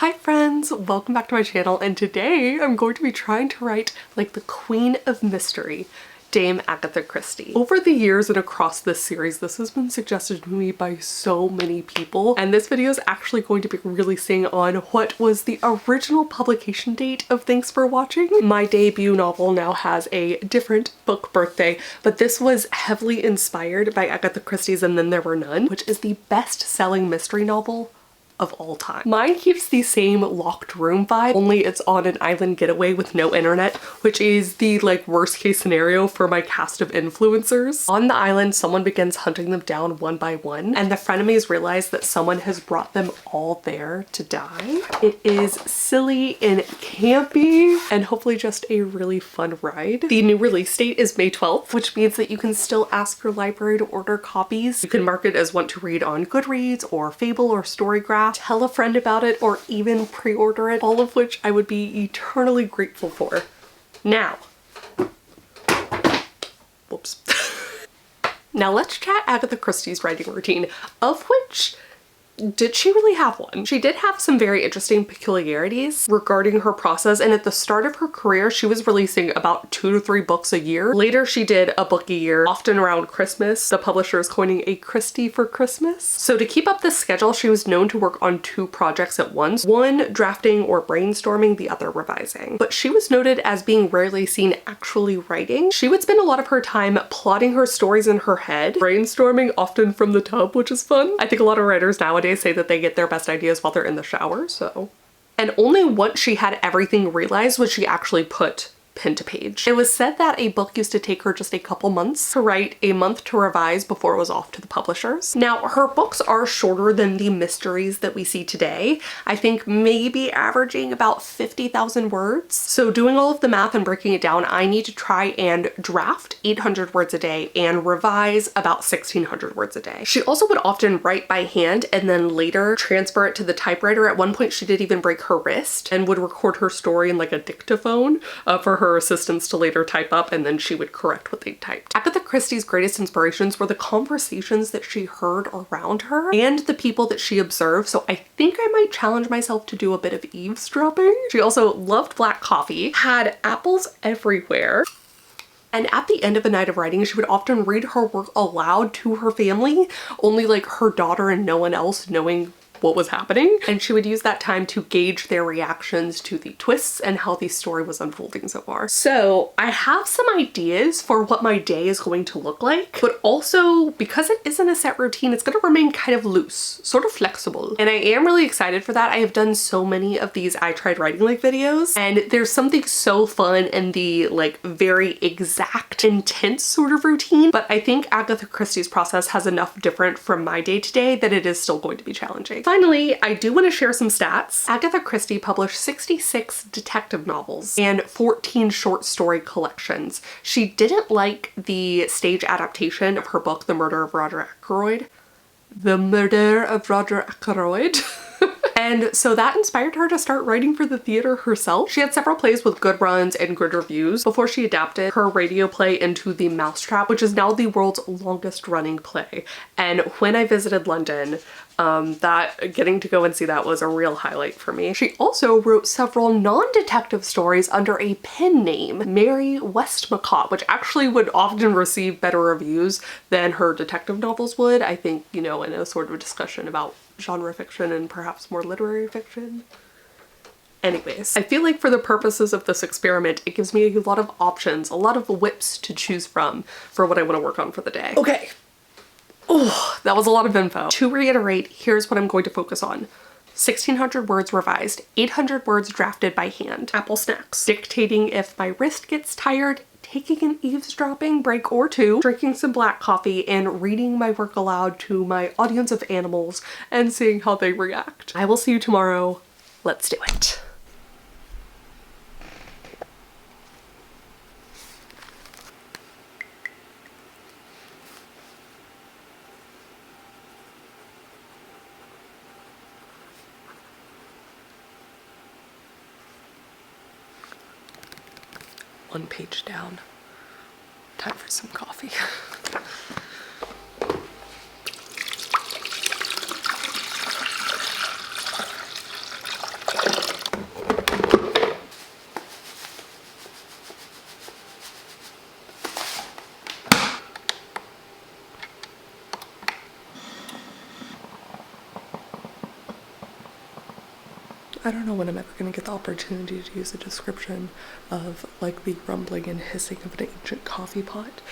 Hi friends, welcome back to my channel, and today I'm going to be trying to write like the queen of mystery, Dame Agatha Christie. Over the years and across this series, this has been suggested to me by so many people, and this video is actually going to be releasing on what was the original publication date of Thanks for Watching. My debut novel now has a different book birthday, but this was heavily inspired by Agatha Christie's And Then There Were None, which is the best-selling mystery novel of all time. Mine keeps the same locked room vibe, only it's on an island getaway with no internet, which is the like worst case scenario for my cast of influencers. On the island, someone begins hunting them down one by one, and the frenemies realize that someone has brought them all there to die. It is silly and campy, and hopefully just a really fun ride. The new release date is May 12th, which means that you can still ask your library to order copies. You can mark it as want to read on Goodreads or Fable or Storygraph, tell a friend about it, or even pre-order it, all of which I would be eternally grateful for. Now, whoops. Now let's chat Agatha Christie's writing routine, of which did she really have one? She did have some very interesting peculiarities regarding her process, and at the start of her career she was releasing about 2 to 3 books a year. Later she did a book a year, often around Christmas, the publishers coining a Christie for Christmas. So to keep up this schedule, she was known to work on 2 projects at once, one drafting or brainstorming, the other revising. But she was noted as being rarely seen actually writing. She would spend a lot of her time plotting her stories in her head, brainstorming often from the tub, which is fun. I think a lot of writers nowadays say that they get their best ideas while they're in the shower, so. And only once she had everything realized would she actually put pen to page. It was said that a book used to take her just a couple months to write, a month to revise before it was off to the publishers. Now, her books are shorter than the mysteries that we see today. I think maybe averaging about 50,000 words. So doing all of the math and breaking it down, I need to try and draft 800 words a day and revise about 1,600 words a day. She also would often write by hand and then later transfer it to the typewriter. At one point, she did even break her wrist and would record her story in like a dictaphone for her assistants to later type up, and then she would correct what they typed. Agatha Christie's greatest inspirations were the conversations that she heard around her and the people that she observed, so I think I might challenge myself to do a bit of eavesdropping. She also loved black coffee, had apples everywhere, and at the end of a night of writing, she would often read her work aloud to her family, only like her daughter and no one else knowing what was happening, and she would use that time to gauge their reactions to the twists and how the story was unfolding so far. So I have some ideas for what my day is going to look like, but also because it isn't a set routine, it's going to remain kind of loose, sort of flexible, and I am really excited for that. I have done so many of these I Tried Writing Like videos, and there's something so fun in the like very exact, intense sort of routine, but I think Agatha Christie's process has enough different from my day-to-day that it is still going to be challenging. Finally, I do want to share some stats. Agatha Christie published 66 detective novels and 14 short story collections. She didn't like the stage adaptation of her book, The Murder of Roger Ackroyd. The Murder of Roger Ackroyd. And so that inspired her to start writing for the theater herself. She had several plays with good runs and good reviews before she adapted her radio play into The Mousetrap, which is now the world's longest running play. And when I visited London, that getting to go and see that was a real highlight for me. She also wrote several non-detective stories under a pen name, Mary Westmacott, which actually would often receive better reviews than her detective novels would. I think, you know, in a sort of discussion about genre fiction and perhaps more literary fiction. Anyways, I feel like for the purposes of this experiment, it gives me a lot of options, a lot of whips to choose from for what I want to work on for the day. Okay. Oh, that was a lot of info. To reiterate, here's what I'm going to focus on. 1,600 words revised, 800 words drafted by hand, apple snacks, dictating if my wrist gets tired, taking an eavesdropping break or 2, drinking some black coffee, and reading my work aloud to my audience of animals and seeing how they react. I will see you tomorrow. Let's do it. One page down. Time for some coffee. I don't know when I'm ever gonna get the opportunity to use a description of like the rumbling and hissing of an ancient coffee pot.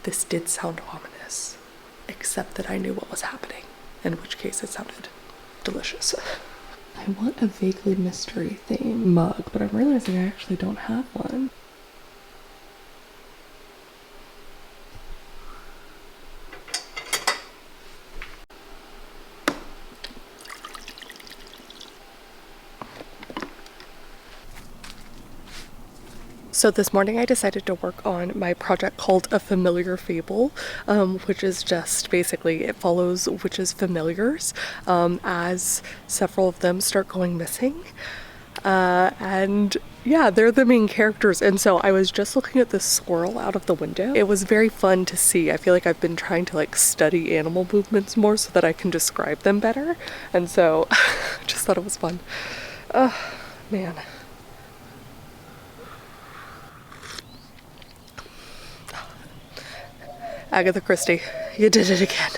This did sound ominous, except that I knew what was happening, in which case it sounded delicious. I want a vaguely mystery theme mug, but I'm realizing I actually don't have one. So this morning I decided to work on my project called A Familiar Fable, which is just basically it follows witches' familiars as several of them start going missing. And yeah, they're the main characters. And so I was just looking at this squirrel out of the window. It was very fun to see. I feel like I've been trying to like study animal movements more so that I can describe them better. And so I just thought it was fun. Man. Agatha Christie, you did it again.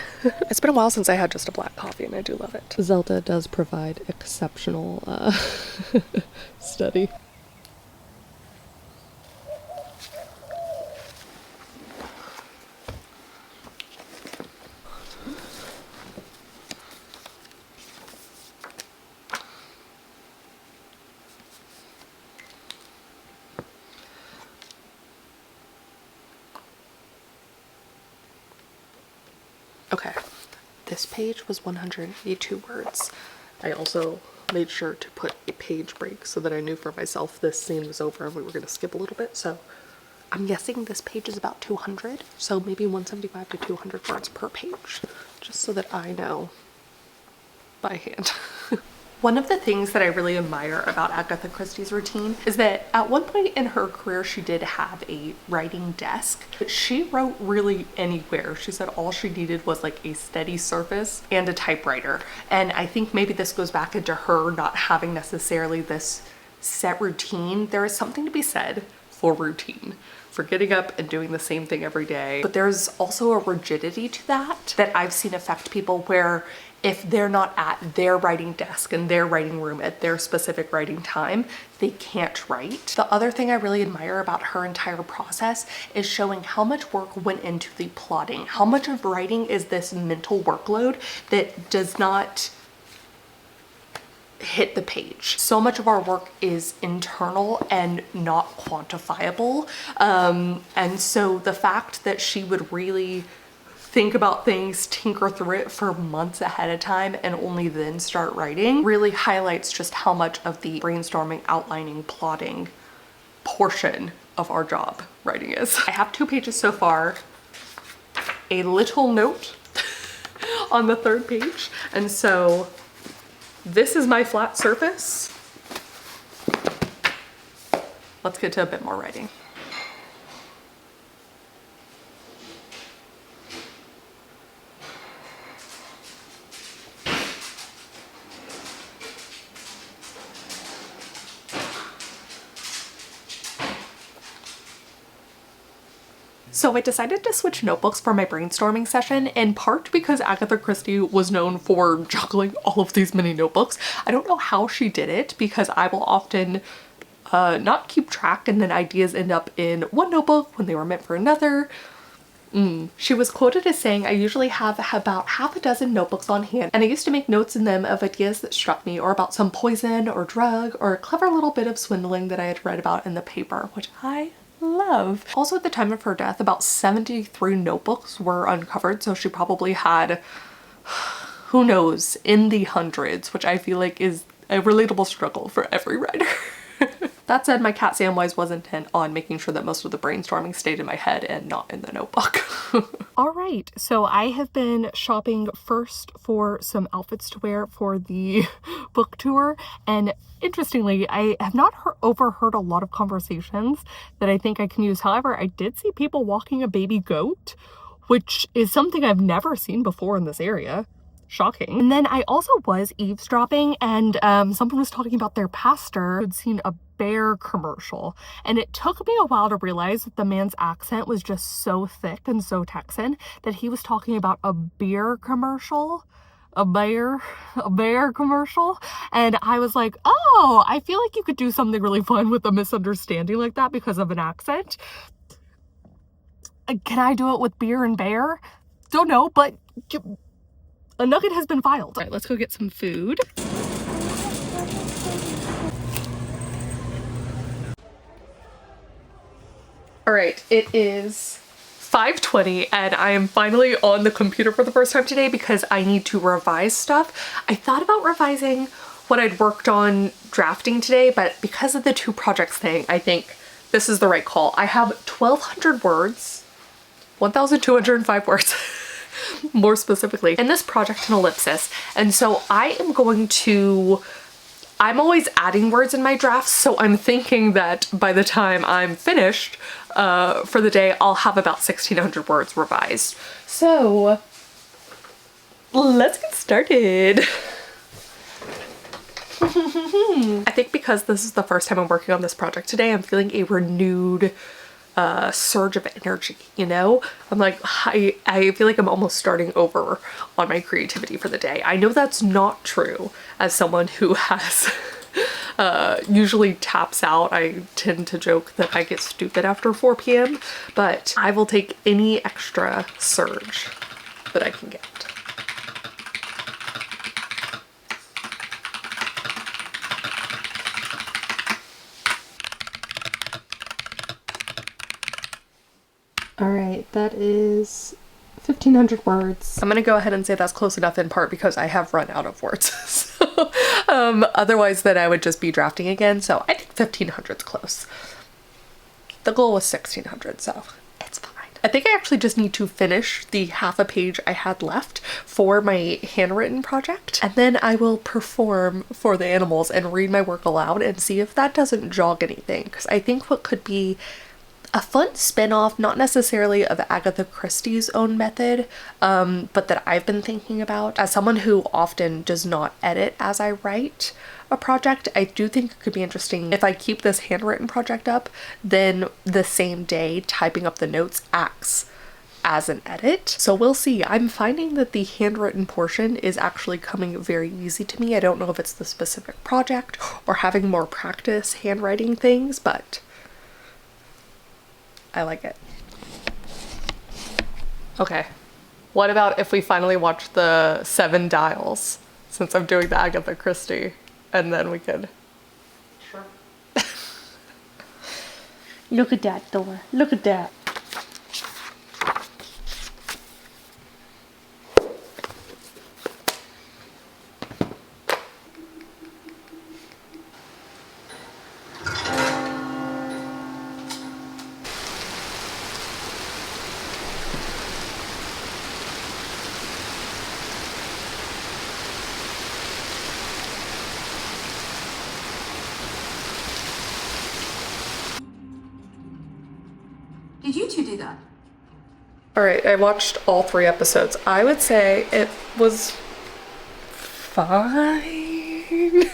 It's been a while since I had just a black coffee and I do love it. Zelda does provide exceptional study. Okay, this page was 182 words. I also made sure to put a page break so that I knew for myself this scene was over and we were going to skip a little bit. So I'm guessing this page is about 200, so maybe 175 to 200 words per page, just so that I know by hand. One of the things that I really admire about Agatha Christie's routine is that at one point in her career she did have a writing desk, but she wrote really anywhere. She said all she needed was like a steady surface and a typewriter. And I think maybe this goes back into her not having necessarily this set routine. There is something to be said for routine, for getting up and doing the same thing every day. But there's also a rigidity to that I've seen affect people where if they're not at their writing desk in their writing room at their specific writing time, they can't write. The other thing I really admire about her entire process is showing how much work went into the plotting. How much of writing is this mental workload that does not hit the page. So much of our work is internal and not quantifiable. And so the fact that she would really think about things, tinker through it for months ahead of time, and only then start writing really highlights just how much of the brainstorming, outlining, plotting portion of our job writing is. I have 2 pages so far, a little note on the 3rd page, and so this is my flat surface. Let's get to a bit more writing. So I decided to switch notebooks for my brainstorming session, in part because Agatha Christie was known for juggling all of these mini notebooks. I don't know how she did it because I will often not keep track and then ideas end up in one notebook when they were meant for another. She was quoted as saying, "I usually have about half a dozen notebooks on hand, and I used to make notes in them of ideas that struck me or about some poison or drug or a clever little bit of swindling that I had read about in the paper," which I love. Also, at the time of her death, about 73 notebooks were uncovered, so she probably had, who knows, in the hundreds, which I feel like is a relatable struggle for every writer. That said, my cat Samwise was intent on making sure that most of the brainstorming stayed in my head and not in the notebook. All right, so I have been shopping first for some outfits to wear for the book tour, and interestingly, I have not overheard a lot of conversations that I think I can use. However, I did see people walking a baby goat, which is something I've never seen before in this area. Shocking. And then I also was eavesdropping, and someone was talking about their pastor who'd seen a bear commercial, and it took me a while to realize that the man's accent was just so thick and so Texan that he was talking about a beer commercial. a bear commercial, and I was like, oh, I feel like you could do something really fun with a misunderstanding like that because of an accent. Can I do it with beer and bear? Don't know, but a nugget has been filed. All right, let's go get some food. All right, it is 5:20 and I am finally on the computer for the first time today because I need to revise stuff. I thought about revising what I'd worked on drafting today, but because of the 2 projects thing, I think this is the right call. I have 1,200 words, 1,205 words, more specifically, in this project in Ellipsis. And so I'm always adding words in my drafts, so I'm thinking that by the time I'm finished for the day, I'll have about 1,600 words revised. So let's get started. I think because this is the first time I'm working on this project today, I'm feeling a renewed surge of energy, you know? I'm like, I feel like I'm almost starting over on my creativity for the day. I know that's not true as someone who has usually taps out. I tend to joke that I get stupid after 4 p.m., but I will take any extra surge that I can get. All right, that is 1,500 words. I'm gonna go ahead and say that's close enough in part because I have run out of words. So, otherwise then I would just be drafting again. So I think 1,500's close. The goal was 1,600, so it's fine. I think I actually just need to finish the half a page I had left for my handwritten project, and then I will perform for the animals and read my work aloud and see if that doesn't jog anything. Because I think what could be a fun spin-off, not necessarily of Agatha Christie's own method, but that I've been thinking about. As someone who often does not edit as I write a project, I do think it could be interesting if I keep this handwritten project up, then the same day typing up the notes acts as an edit. So we'll see. I'm finding that the handwritten portion is actually coming very easy to me. I don't know if it's the specific project or having more practice handwriting things, but I like it. Okay, what about if we finally watch the 7 Dials, since I'm doing the Agatha Christie, and then we could... Sure. Look at that, Thor. Look at that. Did you 2 do that? All right, I watched all 3 episodes. I would say it was fine.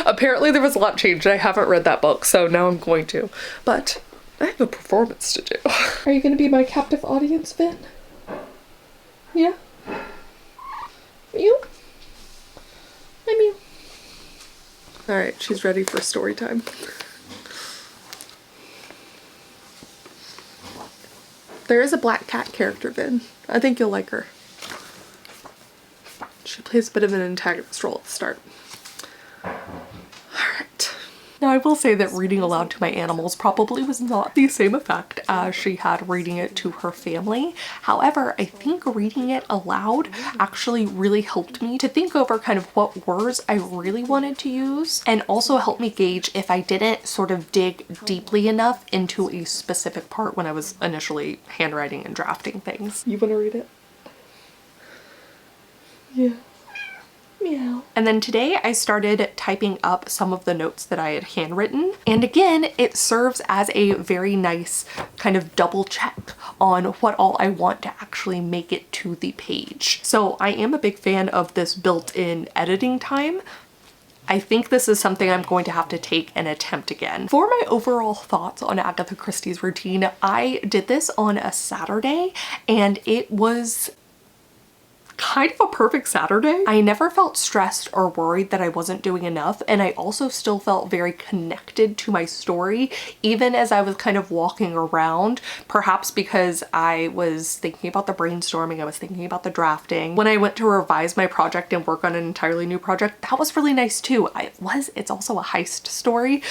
Apparently there was a lot changed. I haven't read that book, so now I'm going to. But I have a performance to do. Are you going to be my captive audience, Vin? Yeah? You? I'm you. All right, she's ready for story time. There is a black cat character, Vin. I think you'll like her. She plays a bit of an antagonist role at the start. Alright. Now I will say that reading aloud to my animals probably was not the same effect as she had reading it to her family. However, I think reading it aloud actually really helped me to think over kind of what words I really wanted to use, and also helped me gauge if I didn't sort of dig deeply enough into a specific part when I was initially handwriting and drafting things. You want to read it? Yeah. Meow. And then today I started typing up some of the notes that I had handwritten. And again, it serves as a very nice kind of double check on what all I want to actually make it to the page. So I am a big fan of this built-in editing time. I think this is something I'm going to have to take and attempt again. For my overall thoughts on Agatha Christie's routine, I did this on a Saturday and it was kind of a perfect Saturday. I never felt stressed or worried that I wasn't doing enough, and I also still felt very connected to my story even as I was kind of walking around, perhaps because I was thinking about the brainstorming, I was thinking about the drafting. When I went to revise my project and work on an entirely new project, that was really nice too. It's also a heist story,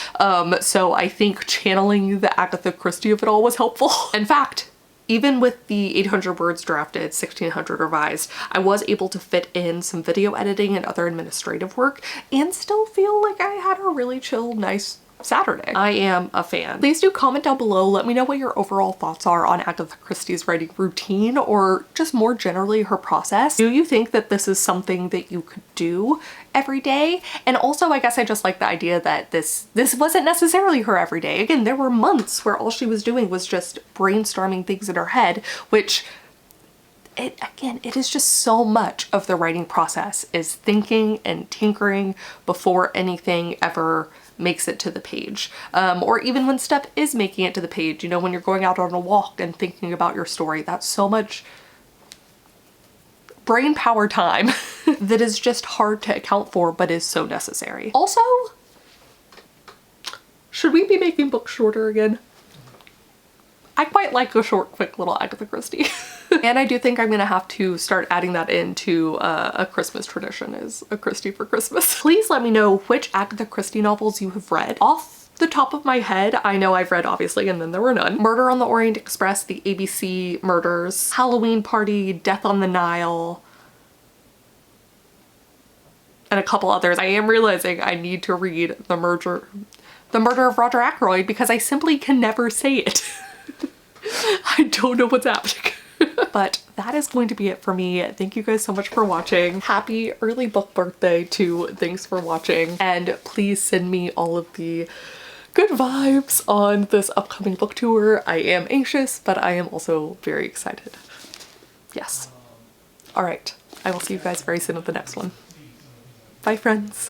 so I think channeling the Agatha Christie of it all was helpful. In fact, even with the 800 words drafted, 1600 revised, I was able to fit in some video editing and other administrative work and still feel like I had a really chill, nice Saturday. I am a fan. Please do comment down below. Let me know what your overall thoughts are on Agatha Christie's writing routine, or just more generally her process. Do you think that this is something that you could do every day? And also, I guess I just like the idea that this wasn't necessarily her every day. Again, there were months where all she was doing was just brainstorming things in her head, which it is just so much of the writing process is thinking and tinkering before anything ever makes it to the page. Or even when stuff is making it to the page, you know, when you're going out on a walk and thinking about your story, that's so much brain power time that is just hard to account for, but is so necessary. Also, should we be making books shorter again? I quite like a short, quick little Agatha Christie. And I do think I'm gonna have to start adding that into a Christmas tradition, is a Christie for Christmas. Please let me know which Agatha Christie novels you have read. Off the top of my head, I know I've read Obviously and Then There Were None, Murder on the Orient Express, the ABC Murders, Halloween Party, Death on the Nile, and a couple others. I am realizing I need to read The Murder of Roger Ackroyd because I simply can never say it. I don't know what's happening. But that is going to be it for me. Thank you guys so much for watching. Happy early book birthday to Thanks for Watching. And please send me all of the good vibes on this upcoming book tour. I am anxious, but I am also very excited. Yes. All right. I will see you guys very soon at the next one. Bye, friends.